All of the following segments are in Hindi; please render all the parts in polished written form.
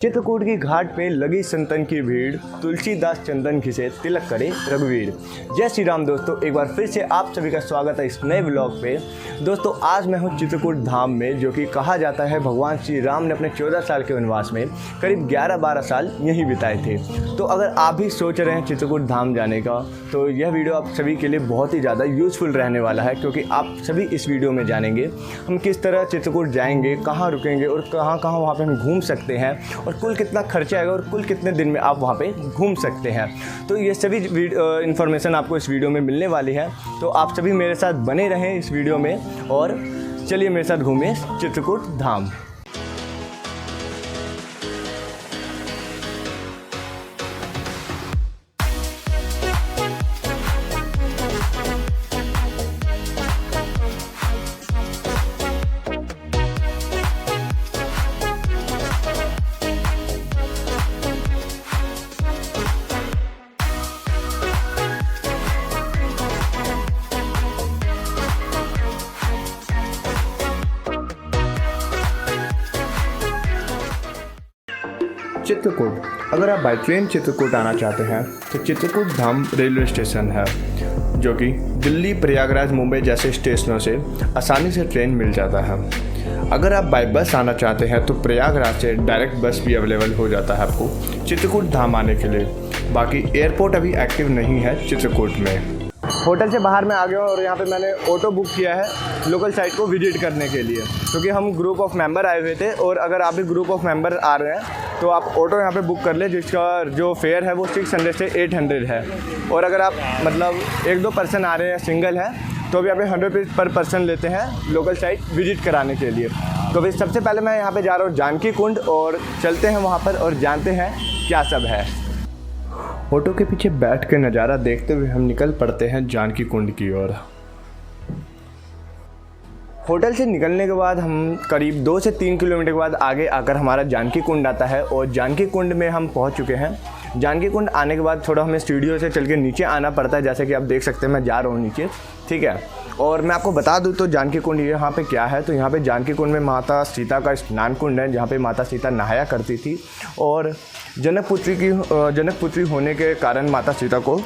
चित्रकूट की घाट पे लगी संतन की भीड़, तुलसीदास चंदन घिसे तिलक करे रघुवीर। जय श्री राम दोस्तों, एक बार फिर से आप सभी का स्वागत है इस नए ब्लॉग पे। दोस्तों आज मैं हूँ चित्रकूट धाम में, जो कि कहा जाता है भगवान श्री राम ने अपने 14 साल के वनवास में करीब 11-12 साल यहीं बिताए थे। तो अगर आप भी सोच रहे हैं चित्रकूट धाम जाने का, तो यह वीडियो आप सभी के लिए बहुत ही ज़्यादा यूज़फुल रहने वाला है, क्योंकि आप सभी इस वीडियो में जानेंगे हम किस तरह चित्रकूट जाएंगे, कहाँ रुकेंगे और कहाँ कहाँ वहाँ पर हम घूम सकते हैं, और कुल कितना खर्चा आएगा और कुल कितने दिन में आप वहाँ पे घूम सकते हैं। तो ये सभी इन्फॉर्मेशन आपको इस वीडियो में मिलने वाली है। तो आप सभी मेरे साथ बने रहें इस वीडियो में और चलिए मेरे साथ घूमें चित्रकूट धाम। चित्रकूट, अगर आप बाई ट्रेन चित्रकूट आना चाहते हैं तो चित्रकूट धाम रेलवे स्टेशन है, जो कि दिल्ली, प्रयागराज, मुंबई जैसे स्टेशनों से आसानी से ट्रेन मिल जाता है। अगर आप बाई बस आना चाहते हैं तो प्रयागराज से डायरेक्ट बस भी अवेलेबल हो जाता है आपको चित्रकूट धाम आने के लिए। बाकी एयरपोर्ट अभी एक्टिव नहीं है चित्रकूट में। होटल से बाहर मैं आ गया हूँ और यहाँ पे मैंने ऑटो बुक किया है लोकल साइट को विजिट करने के लिए, क्योंकि हम ग्रुप ऑफ मेंबर आए हुए थे। और अगर आप भी ग्रुप ऑफ मेंबर आ रहे हैं तो आप ऑटो यहाँ पे बुक कर ले, जिसका जो फेयर है वो 600 से 800 है। और अगर आप मतलब 1-2 पर्सन आ रहे हैं, सिंगल है, तो अभी यहाँ पे 100 रुपीज़ पर पर्सन लेते हैं लोकल साइट विजिट कराने के लिए। तो अभी सबसे पहले मैं यहाँ पे जा रहा हूँ जानकी कुंड, और चलते हैं वहाँ पर और जानते हैं क्या सब है। ऑटो के पीछे बैठ के नज़ारा देखते हुए हम निकल पड़ते हैं जानकी कुंड की ओर। होटल से निकलने के बाद हम करीब 2 से 3 किलोमीटर के बाद आगे आकर हमारा जानकी कुंड आता है, और जानकी कुंड में हम पहुंच चुके हैं। जानकी कुंड आने के बाद थोड़ा हमें सीढ़ियों से चल के नीचे आना पड़ता है, जैसे कि आप देख सकते हैं मैं जा रहा हूँ नीचे, ठीक है। और मैं आपको बता दूँ तो जानकी कुंड यहाँ पे क्या है। तो यहाँ पे जानकी कुंड में माता सीता का स्नान कुंड है, जहाँ पे माता सीता नहाया करती थी। और जनकपुत्री होने के कारण माता सीता को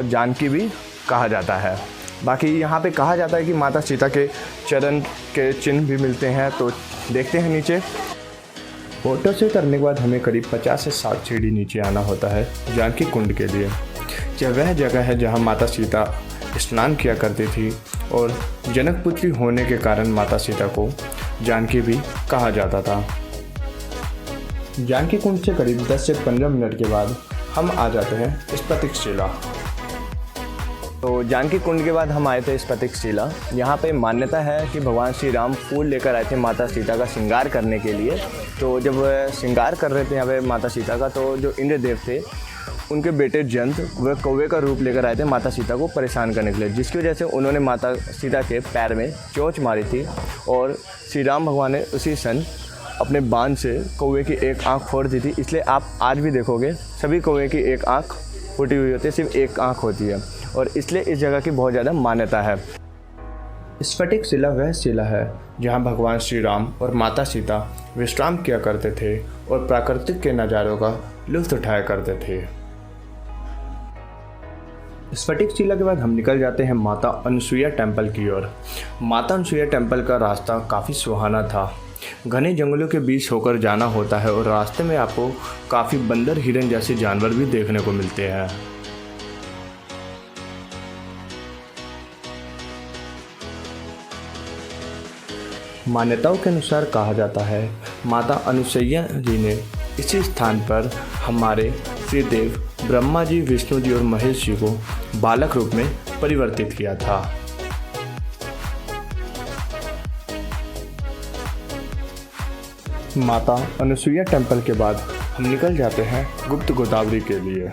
जानकी भी कहा जाता है। बाकी यहाँ पे कहा जाता है कि माता सीता के चरण के चिन्ह भी मिलते हैं। तो देखते हैं नीचे। ऑटो से उतरने के बाद हमें करीब 50 से 60 सीढ़ी नीचे आना होता है जानकी कुंड के लिए। यह वह जगह है जहाँ माता सीता स्नान किया करती थी, और जनकपुत्री होने के कारण माता सीता को जानकी भी कहा जाता था। जानकी कुंड से करीब 10 से 15 मिनट के बाद हम आ जाते हैं स्फटिक शिला। तो जानकी कुंड के बाद हम आए थे स्फटिक शिला। यहाँ पे मान्यता है कि भगवान श्री राम फूल लेकर आए थे माता सीता का श्रृंगार करने के लिए। तो जब वह श्रृंगार कर रहे थे यहाँ पे माता सीता का, तो जो इंद्रदेव थे उनके बेटे जयंत वह कौवे का रूप लेकर आए थे माता सीता को परेशान करने के लिए, जिसकी वजह से उन्होंने माता सीता के पैर में चोंच मारी थी। और श्री राम भगवान ने उसी सन अपने बाण से कौवे की एक आँख फोड़ दी थी। इसलिए आप आज भी देखोगे सभी कौवे की एक आँख फूटी हुई होती है, सिर्फ एक आँख होती है, और इसलिए इस जगह की बहुत ज़्यादा मान्यता है। स्फटिक शिला वह शिला है जहाँ भगवान श्री राम और माता सीता विश्राम किया करते थे और प्राकृतिक के नज़ारों का लुत्फ उठाया करते थे। स्फटिक शिला के बाद हम निकल जाते हैं माता अनसुईया टेम्पल की ओर। माता अनसुईया टेम्पल का रास्ता काफ़ी सुहाना था। घने जंगलों के बीच होकर जाना होता है, और रास्ते में आपको काफ़ी बंदर, हिरन जैसे जानवर भी देखने को मिलते हैं। मान्यताओं के अनुसार कहा जाता है माता अनसुईया जी ने इसी स्थान पर हमारे श्रीदेव ब्रह्मा जी, विष्णु जी और महेश जी को बालक रूप में परिवर्तित किया था। माता अनसुईया टेम्पल के बाद हम निकल जाते हैं गुप्त गोदावरी के लिए।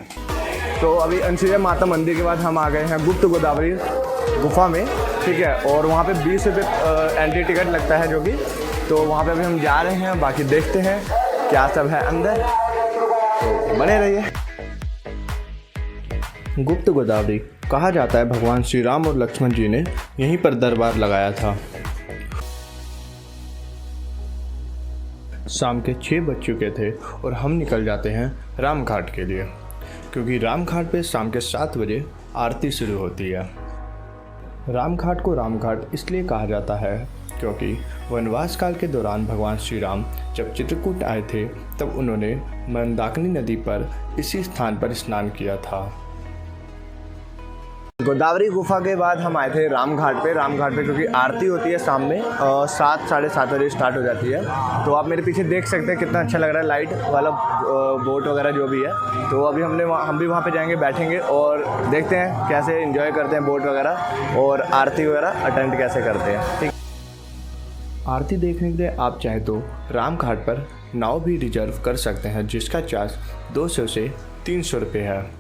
तो अभी अनसुईया माता मंदिर के बाद हम आ गए हैं गुप्त गोदावरी गुफा में, ठीक है। और वहाँ पे 20 रुपये एंट्री टिकट लगता है, जो कि तो वहाँ पे अभी हम जा रहे हैं। बाकी देखते हैं क्या सब है अंदर, तो बने रहिए। गुप्त गोदावरी कहा जाता है भगवान श्री राम और लक्ष्मण जी ने यहीं पर दरबार लगाया था। शाम के 6 बज चुके थे और हम निकल जाते हैं रामघाट के लिए, क्योंकि रामघाट पे शाम के 7 बजे आरती शुरू होती है। रामघाट को रामघाट इसलिए कहा जाता है क्योंकि वनवास काल के दौरान भगवान श्री राम जब चित्रकूट आए थे तब उन्होंने मंदाकिनी नदी पर इसी स्थान पर स्नान किया था। गोदावरी गुफा के बाद हम आए थे रामघाट पे क्योंकि आरती होती है शाम में 7 साढ़े 7 बजे स्टार्ट हो जाती है। तो आप मेरे पीछे देख सकते हैं कितना अच्छा लग रहा है, लाइट वाला बोट वगैरह जो भी है। तो अभी हम भी वहाँ पे जाएंगे, बैठेंगे और देखते हैं कैसे एंजॉय करते हैं बोट वगैरह और आरती वगैरह अटेंड कैसे करते हैं। ठीक, आरती देखने के लिए आप चाहे तो रामघाट पर नाव भी रिजर्व कर सकते हैं, जिसका चार्ज 200 से 300 रुपये है।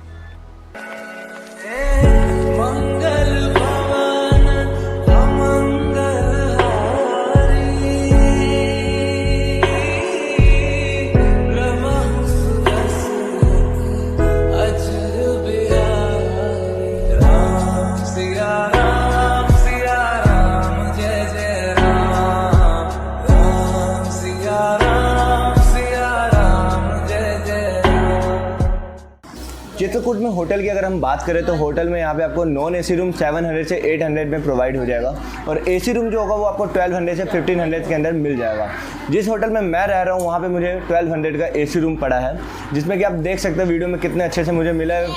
चित्रकूट में होटल की अगर हम बात करें तो होटल में यहाँ पे आपको नॉन एसी रूम 700 से 800 में प्रोवाइड हो जाएगा और एसी रूम जो होगा वो आपको 1200 से 1500 के अंदर मिल जाएगा। जिस होटल में मैं रह रहा हूँ वहाँ पे मुझे 1200 का एसी रूम पड़ा है, जिसमें कि आप देख सकते हैं वीडियो में कितने अच्छे से मुझे मिला है।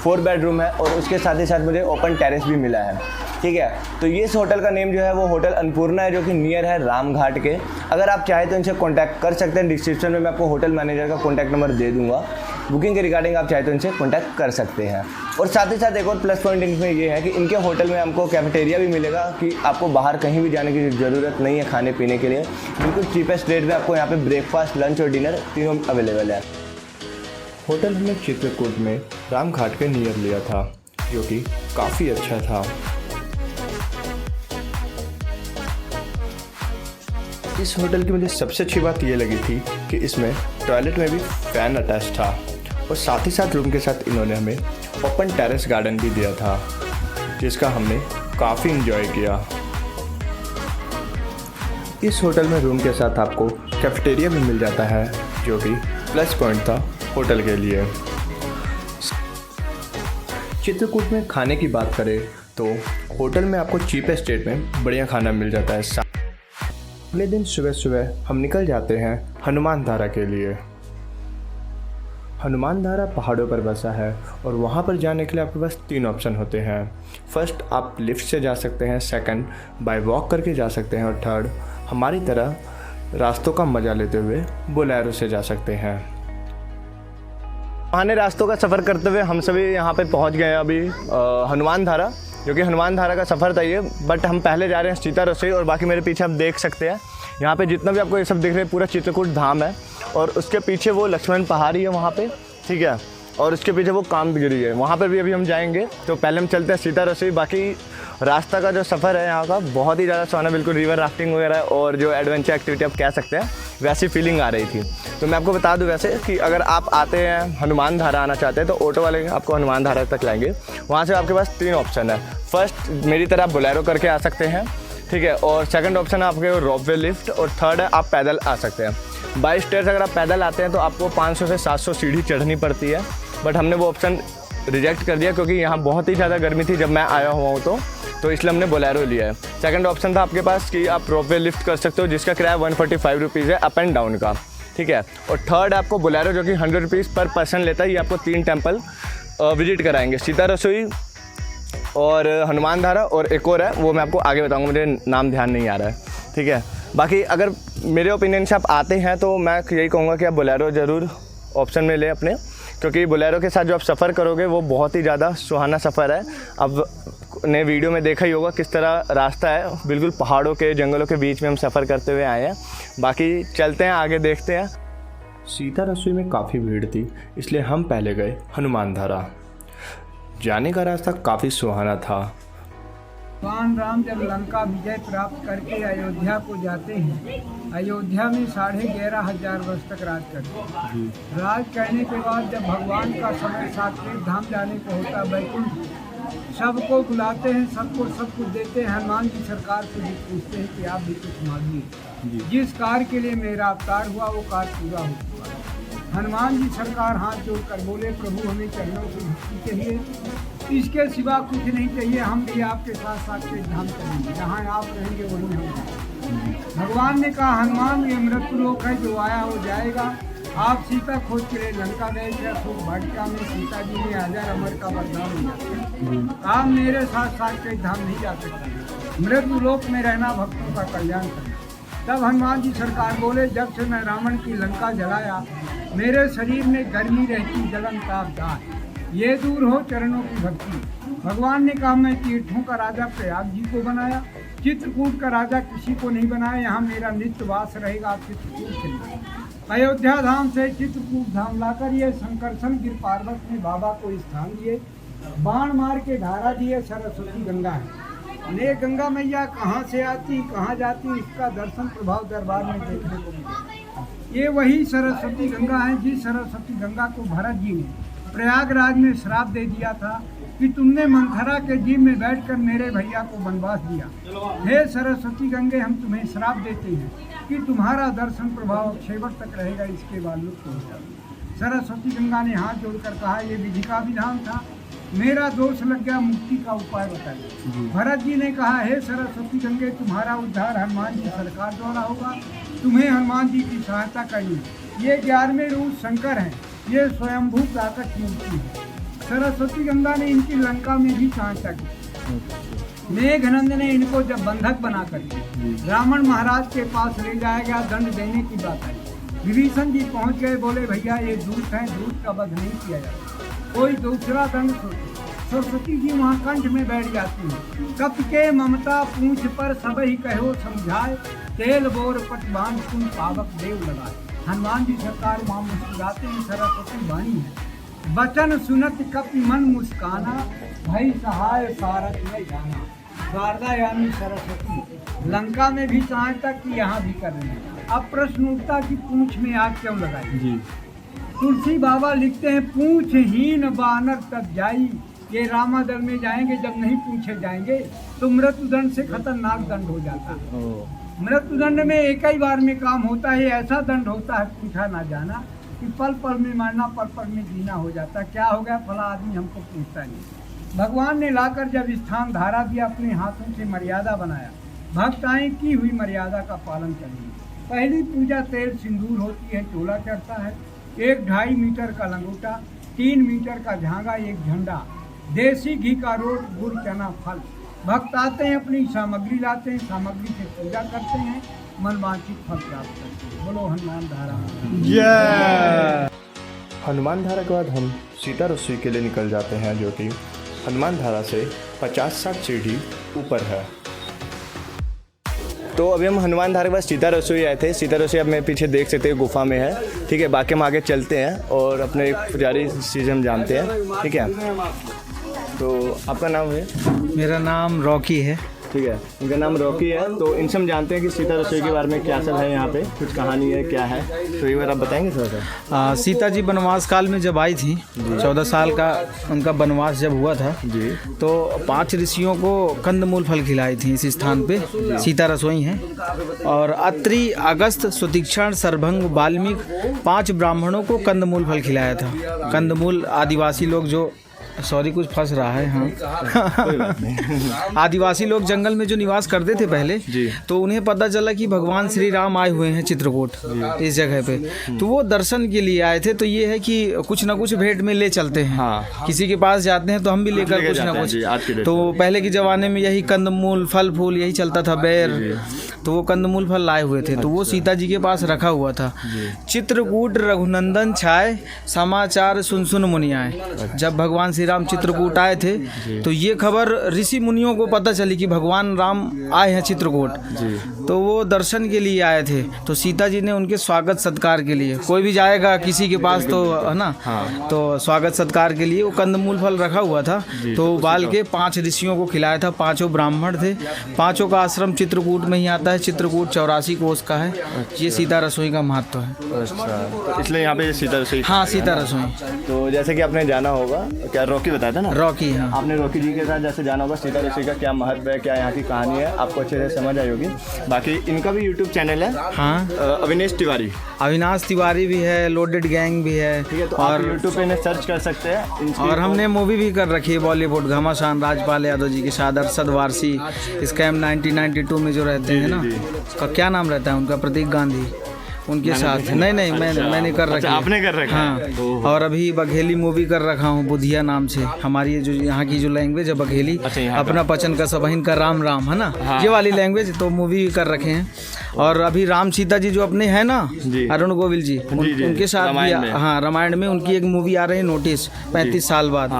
4 बेडरूम है और उसके साथ ही साथ मुझे ओपन टेरेस भी मिला है। ठीक है, तो ये इस होटल का नेम जो है वो होटल अन्नपूर्णा है, जो कि नियर है रामघाट के। अगर आप चाहें तो इनसे कांटेक्ट कर सकते हैं। डिस्क्रिप्शन में मैं आपको होटल मैनेजर का कांटेक्ट नंबर दे दूंगा। बुकिंग के रिगार्डिंग आप चाहे तो इनसे कांटेक्ट कर सकते हैं। और साथ ही साथ एक और प्लस पॉइंट इनमें ये है कि इनके होटल में हमको कैफेटेरिया भी मिलेगा, कि आपको बाहर कहीं भी जाने की ज़रूरत नहीं है खाने पीने के लिए। बिल्कुल चीपेस्ट रेट में आपको यहाँ पे ब्रेकफास्ट, लंच और डिनर तीनों अवेलेबल है। होटल हमने चित्रकूट में रामघाट के नियर लिया था, जो कि काफ़ी अच्छा था। इस होटल की मुझे सबसे अच्छी बात ये लगी थी कि इसमें टॉयलेट में भी फैन अटैच था और साथ ही साथ रूम के साथ इन्होंने हमें ओपन टेरेस गार्डन भी दिया था, जिसका हमने काफ़ी इंजॉय किया। इस होटल में रूम के साथ आपको कैफेटेरिया भी मिल जाता है, जो कि प्लस पॉइंट था होटल के लिए। चित्रकूट में खाने की बात करें तो होटल में आपको चीपेस्ट रेट में बढ़िया खाना मिल जाता है। अगले दिन सुबह सुबह हम निकल जाते हैं हनुमान धारा के लिए। हनुमान धारा पहाड़ों पर बसा है और वहाँ पर जाने के लिए आपके पास 3 ऑप्शन होते हैं। फर्स्ट, आप लिफ्ट से जा सकते हैं। सेकंड, बाय वॉक करके जा सकते हैं। और थर्ड, हमारी तरह रास्तों का मज़ा लेते हुए बोलेरो से जा सकते हैं। पुराने रास्तों का सफ़र करते हुए हम सभी यहाँ पे पहुँच गए हैं अभी हनुमान धारा, जो कि हनुमान धारा का सफ़र था ये। बट हम पहले जा रहे हैं सीता रसोई, और बाकी मेरे पीछे आप देख सकते हैं यहाँ पे जितना भी आपको ये सब दिख रहे हैं पूरा चित्रकूट धाम है। और उसके पीछे वो लक्ष्मण पहाड़ी है वहाँ पे, ठीक है, और उसके पीछे वो कामगिरी है, वहाँ पर भी अभी हम जाएंगे। तो पहले हम चलते हैं सीता रसोई। बाकी रास्ता का जो सफ़र है यहाँ का बहुत ही ज़्यादा सुहाना, बिल्कुल रिवर राफ्टिंग वगैरह और जो एडवेंचर एक्टिविटी आप कह सकते हैं वैसी फीलिंग आ रही थी। तो मैं आपको बता दूं वैसे कि अगर आप आते हैं हनुमान धारा आना चाहते हैं तो ऑटो वाले आपको हनुमान धारा तक लाएंगे। वहाँ से आपके पास 3 ऑप्शन है। फर्स्ट, मेरी तरह आप बोलेरो करके आ सकते हैं, ठीक है, और सेकंड ऑप्शन है आपके रोपवे लिफ्ट, और थर्ड है आप पैदल आ सकते हैं। बाय स्टेयर्स अगर आप पैदल आते हैं तो आपको 500 से 700 सीढ़ी चढ़नी पड़ती है, बट हमने वो ऑप्शन रिजेक्ट कर दिया क्योंकि यहाँ बहुत ही ज़्यादा गर्मी थी जब मैं आया हुआ हूँ, तो इसलिए हमने बोलेरो लिया है। सेकंड ऑप्शन था आपके पास कि आप रोपवे लिफ्ट कर सकते हो, जिसका किराया 145 रुपीज़ है अप एंड डाउन का, ठीक है। और थर्ड आपको बोलेरो, जो कि 100 रुपीज़ पर पर्सन लेता है। ये आपको 3 टेम्पल विजिट कराएंगे, सीता रसोई और हनुमान धारा, और एक और है वो मैं आपको आगे बताऊँगा, मुझे नाम ध्यान नहीं आ रहा है, ठीक है। बाकी अगर मेरे ओपिनियन से आप आते हैं तो मैं यही कहूँगा कि आप बोलेरो ज़रूर ऑप्शन में लें अपने, क्योंकि बोलेरो के साथ जो आप सफ़र करोगे वो बहुत ही ज़्यादा सुहाना सफ़र है। अब ने वीडियो में देखा ही होगा किस तरह रास्ता है, बिल्कुल पहाड़ों के जंगलों के बीच में हम सफ़र करते हुए आए हैं। बाकी चलते हैं आगे, देखते हैं। सीता रसोई में काफ़ी भीड़ थी, इसलिए हम पहले गए हनुमान धारा। जाने का रास्ता काफ़ी सुहाना था। भगवान राम जब लंका विजय प्राप्त करके अयोध्या को जाते हैं, अयोध्या में 11,500 वर्ष तक राज करते हैं। राज करने के बाद जब भगवान का समय साकेत धाम जाने को होता, बैकुंठ, सबको बुलाते हैं, सबको सब कुछ देते हैं। हनुमान जी सरकार से भी पूछते हैं कि आप भी कुछ मांगिए। जिस कार्य के लिए मेरा अवतार हुआ वो कार्य पूरा हो चुका है। हनुमान जी सरकार हाथ जोड़कर बोले, प्रभु हमें चरणों की भक्ति चाहिए, इसके सिवा कुछ नहीं चाहिए। हम भी आपके साथ साथ के धाम करेंगे, जहाँ आप रहेंगे वहीं हम रहेंगे। भगवान ने कहा, हनुमान ये मृत्यु लोक है, जो आया हो जाएगा। आप सीता खोज के लिए लंका गए थे, अशोक वाटिका में सीता जी ने हजार अमर का वरदान दिया। आप मेरे साथ साथ के धाम नहीं जा सकते, मृत्यु लोक में रहना भक्तों का कल्याण करना। तब हनुमान जी सरकार बोले, जब से मैं रावण की लंका जलाया, मेरे शरीर में गर्मी रहती, जलन ताप दाह, ये दूर हो चरणों की भक्ति। भगवान ने कहा, मैं तीर्थों का राजा प्रयाग जी को बनाया, चित्रकूट का राजा किसी को नहीं बनाया। यहाँ मेरा नित्य वास रहेगा। आप चित्रकूट चलिए। अयोध्या धाम से चित्रकूट धाम लाकर ये शंकरसन गिर पार्वत ने बाबा को स्थान दिए, बाण मार के धारा दिए। सरस्वती गंगा है। ने गंगा मैया कहाँ से आती कहाँ जाती, इसका दर्शन प्रभाव दरबार में देखने को मिला। ये वही सरस्वती गंगा है जिस सरस्वती गंगा को भरत जी ने प्रयागराज में श्राप दे दिया था कि तुमने मंथरा के जीव में बैठकर मेरे भैया को वनवास दिया। हे सरस्वती गंगे, हम तुम्हें श्राप देते हैं कि तुम्हारा दर्शन प्रभाव अक्षयवट तक रहेगा, इसके बाद लुप्त हो जाएगा। सरस्वती गंगा ने हाथ जोड़कर कहा, ये विधि का विधान था, मेरा दोष लग गया, मुक्ति का उपाय बताइए। भरत जी ने कहा, हे सरस्वती गंगे, तुम्हारा उद्धार हनुमान जी सरकार द्वारा होगा, तुम्हें हनुमान जी की सहायता करनी। ये 11वें रूप शंकर हैं, ये स्वयंभू प्राकट मूर्ति है। सरस्वती गंगा ने इनकी लंका में भी सहायता की। मेघनंद ने इनको जब बंधक बना कर रावण महाराज के पास ले जाया गया, दंड देने की बात आई। विभीषण जी पहुंच गए, बोले भैया ये दूत हैं, दूत का वध नहीं किया जाता, कोई दूसरा दंड सोचो। सरस्वती जी वहाँ कंठ में बैठ जाती है। कप के ममता पूंछ पर सब ही कहो समझाए, तेल बोर पटवान तुम पावक देव लगाए। हनुमान जी सरकार वहाँ मुस्कुराते हैं। सरस्वती वाणी है, वचन सुनत कपि मन मुस्काना, भई सहाय सारथ में जाना। शारदा यानी सरस्वती लंका में भी सहायता की, यहाँ भी कर रही है। अब प्रश्न उठता कि पूंछ में आग क्यों लगाई। तुलसी बाबा लिखते हैं, पूंछहीन बानर तब जाई, ये रामादल में जाएंगे, जब नहीं पूछे जाएंगे तो मृत्युदंड से खतरनाक दंड हो जाता है। मृत्युदंड में एक ही बार में काम होता है, ऐसा दंड होता है पूछा ना जाना, कि पल पल में मरना, पल पल में जीना हो जाता। क्या हो गया फला आदमी हमको पूछता नहीं। भगवान ने लाकर जब स्थान धारा दिया, अपने हाथों से मर्यादा बनाया, भक्त आए की हुई मर्यादा का पालन करेंगे। पहली पूजा तेल सिंदूर होती है, चोला चढ़ता है, 1-2.5 मीटर का लंगोटा, 3 मीटर का झांगा, 1 झंडा, देसी घी का रोट, गुड़ चना फल। भक्त आते हैं, अपनी सामग्री लाते हैं, सामग्री से पूजा करते हैं, मनवांछित फल प्राप्त करते हैं। बोलो हनुमान धारा। हनुमान धारा के बाद हम सीता रसोई के लिए निकल जाते हैं, जो कि हनुमान धारा से 50-60 सीढ़ी ऊपर है। तो अभी हम हनुमान धारा के बाद सीता रसोई आए थे। सीता रसोई अब मैं पीछे देख सकते हैं, गुफा में है। ठीक है, बाकी हम आगे चलते हैं और अपने एक पुजारी चीज़ हम जानते हैं। ठीक है, तो आपका नाम है? मेरा नाम रॉकी है। ठीक है, इनका नाम रॉकी है। तो इनसे हम जानते हैं कि सीता रसोई के बारे में क्या सब है, यहाँ पे कुछ कहानी है, क्या है, तो एक बार आप बताएंगे थोड़ा सा। सीता जी वनवास काल में जब आई थी, 14 साल का उनका वनवास जब हुआ था जी, तो 5 ऋषियों को कंदमूल फल खिलाई थी। इस स्थान पे सीता रसोई है। और अत्रि, अगस्त, सुतीक्षण, सर्वभंग, वाल्मीकि 5 ब्राह्मणों को कंदमूल फल खिलाया था। कंदमूल आदिवासी लोग जो कुछ फंस रहा है। हाँ आदिवासी लोग जंगल में जो निवास करते थे पहले, तो उन्हें पता चला कि भगवान श्री राम आए हुए हैं चित्रकूट इस जगह पे, तो वो दर्शन के लिए आए थे। तो ये है कि कुछ ना कुछ भेंट में ले चलते हैं। हाँ। किसी के पास जाते हैं तो हम भी लेकर कुछ ना कुछ। तो पहले के ज़माने में यही कंदमूल, फल फूल यही चलता था, बेर, तो वो कंदमूल फल लाए हुए थे। तो वो सीता जी के पास रखा हुआ था। चित्रकूट रघुनंदन छाए, समाचार सुन सुन मुनि आए। जब भगवान श्री राम चित्रकूट आए थे तो ये खबर ऋषि मुनियों को पता चली कि भगवान राम आए हैं चित्रकूट, तो वो दर्शन के लिए आए थे। तो सीता जी ने उनके स्वागत सत्कार के लिए, कोई भी जाएगा किसी के पास तो है ना, तो स्वागत सत्कार के लिए वो कंदमूल फल रखा हुआ था। तो उबाल के 5 ऋषियों को खिलाया था। 5 ब्राह्मण थे। 5 का आश्रम चित्रकूट में ही आता है चित्रकूट 84 कोस का है। ये सीता रसोई का महत्व है। अच्छा, तो इसलिए यहाँ पे सीता रसोई। हाँ, सीता रसोई। तो जैसे कि आपने जाना होगा, क्या रॉकी बताया था ना? रॉकी, हाँ। आपने रॉकी जी के साथ जैसे जाना होगा, सीता रसोई का क्या महत्व है, क्या यहाँ की कहानी है, आपको अच्छे से समझ आई होगी। बाकी इनका भी यूट्यूब चैनल है, हाँ, अविनाश तिवारी। अविनाश तिवारी भी है, लोडेड गैंग भी है। ठीक है, तो और आप यूट्यूब पे इन्हें सर्च कर सकते हैं। और हमने मूवी भी कर रखी है बॉलीवुड, घमासान राजपाल यादव जी के साथ, अरशद वारसी, स्कैम 1992 में जो रहते हैं ना, उसका क्या नाम रहता है उनका, प्रतीक गांधी, उनके साथ। नहीं, मैंने कर रखी है। आपने कर रखा है? हाँ। और अभी बघेली मूवी कर रखा हूँ, बुधिया नाम से। हमारी ये जो यहाँ की जो लैंग्वेज है बघेली, अपना पचन का सबहिन का राम राम है ना, ये वाली लैंग्वेज, तो मूवी भी कर रखे हैं। और अभी राम सीता जी जो अपने हैं ना, अरुण गोविल जी, उनके साथ भी, हाँ, रामायण में उनकी एक मूवी आ रही है, नोटिस, 35 साल बाद।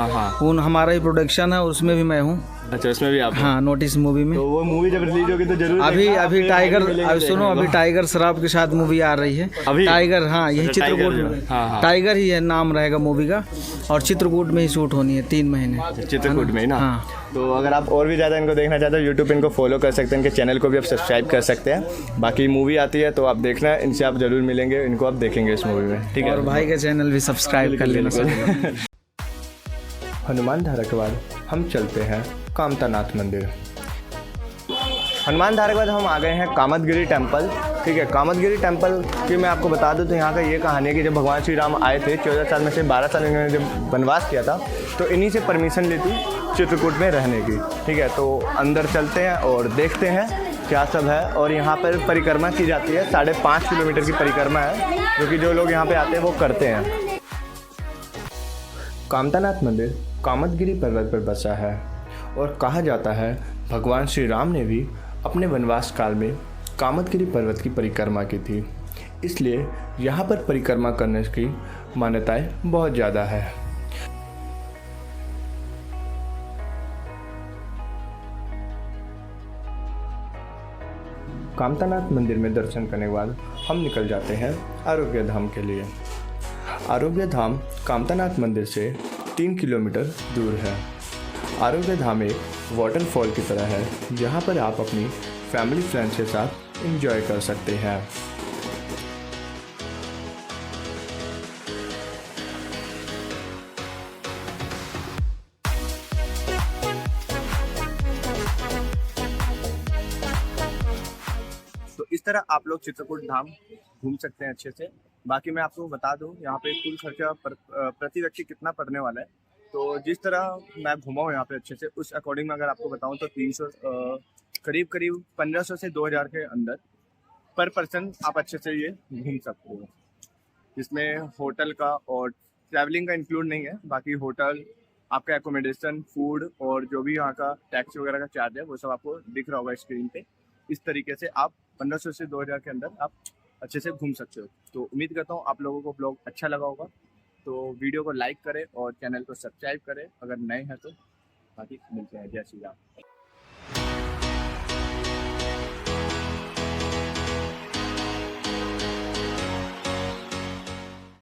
उन हमारा ही प्रोडक्शन है, उसमें भी मैं हूँ। अच्छा, उसमें भी आप? हाँ, नोटिस मूवी में। तो वो मूवी जब रिलीज होगी तो जरूर अभी टाइगर, अभी सुनो, अभी टाइगर श्रॉफ के साथ मूवी आ रही है। टाइगर, हाँ, यही चित्रकूट में। टाइगर ही है नाम रहेगा मूवी का, और चित्रकूट में ही शूट होनी है 3 महीने। चित्रकूट में ही ना? हाँ। तो अगर आप और भी ज़्यादा इनको देखना चाहते हो, यूट्यूब पे इनको फॉलो कर सकते हैं, इनके चैनल को भी आप सब्सक्राइब कर सकते हैं। बाकी मूवी आती है तो आप देखना, इनसे आप जरूर मिलेंगे, इनको आप देखेंगे इस मूवी में। ठीक है, और भाई का चैनल भी सब्सक्राइब कर लेना। हनुमान धारा के बाद हम चलते हैं कामतानाथ मंदिर। हनुमान धारा के बाद हम आ गए हैं कामतगिरी टेम्पल। ठीक है, कामतगिरी टेम्पल की मैं आपको बता दूं तो यहाँ का ये कहानी है कि जब भगवान श्री राम आए थे, 14 साल में से 12 साल इन्होंने जब वनवास किया था, तो इन्हीं से परमिशन ली थी चित्रकूट में रहने की। ठीक है, तो अंदर चलते हैं और देखते हैं क्या सब है। और यहाँ पर परिक्रमा की जाती है, 5.5 किलोमीटर की परिक्रमा है, जो कि जो लोग यहाँ पे आते हैं वो करते हैं। कामतानाथ मंदिर कामतगिरी पर्वत पर बसा है, और कहा जाता है भगवान श्री राम ने भी अपने वनवास काल में कामतगिरी पर्वत की परिक्रमा की थी, इसलिए यहाँ पर परिक्रमा करने की मान्यताएं बहुत ज़्यादा है। कामतानाथ मंदिर में दर्शन करने के बाद हम निकल जाते हैं आरोग्य धाम के लिए। आरोग्य धाम कामतानाथ मंदिर से 3 किलोमीटर दूर है। आरोग्य धाम एक वाटरफॉल की तरह है, जहाँ पर आप अपनी फैमिली फ्रेंड्स के साथ एंजॉय कर सकते हैं। तो इस तरह आप लोग चित्रकूट धाम घूम सकते हैं अच्छे से। बाकी मैं आपको बता दूं, यहाँ पे कुल खर्चा प्रति व्यक्ति कितना पड़ने वाला है। तो जिस तरह मैं घुमा हूँ यहाँ पे अच्छे से, उस अकॉर्डिंग में अगर आपको बताऊँ तो 300 करीब 1500 से 2000 के अंदर पर पर्सन आप अच्छे से ये घूम सकते हो, जिसमें होटल का और ट्रैवलिंग का इंक्लूड नहीं है। बाकी होटल, आपका एकोमोडेशन, फूड और जो भी यहाँ का टैक्सी वगैरह का चार्ज है वो सब आपको दिख रहा होगा स्क्रीन पे। इस तरीके से आप 1500 से 2000 के अंदर आप अच्छे से घूम सकते हो। तो उम्मीद करता हूँ आप लोगों को ब्लॉग अच्छा लगा होगा। तो वीडियो को लाइक करें और चैनल को सब्सक्राइब करें अगर नए हैं तो। बाकी मिलते हैं, जय श्री राम।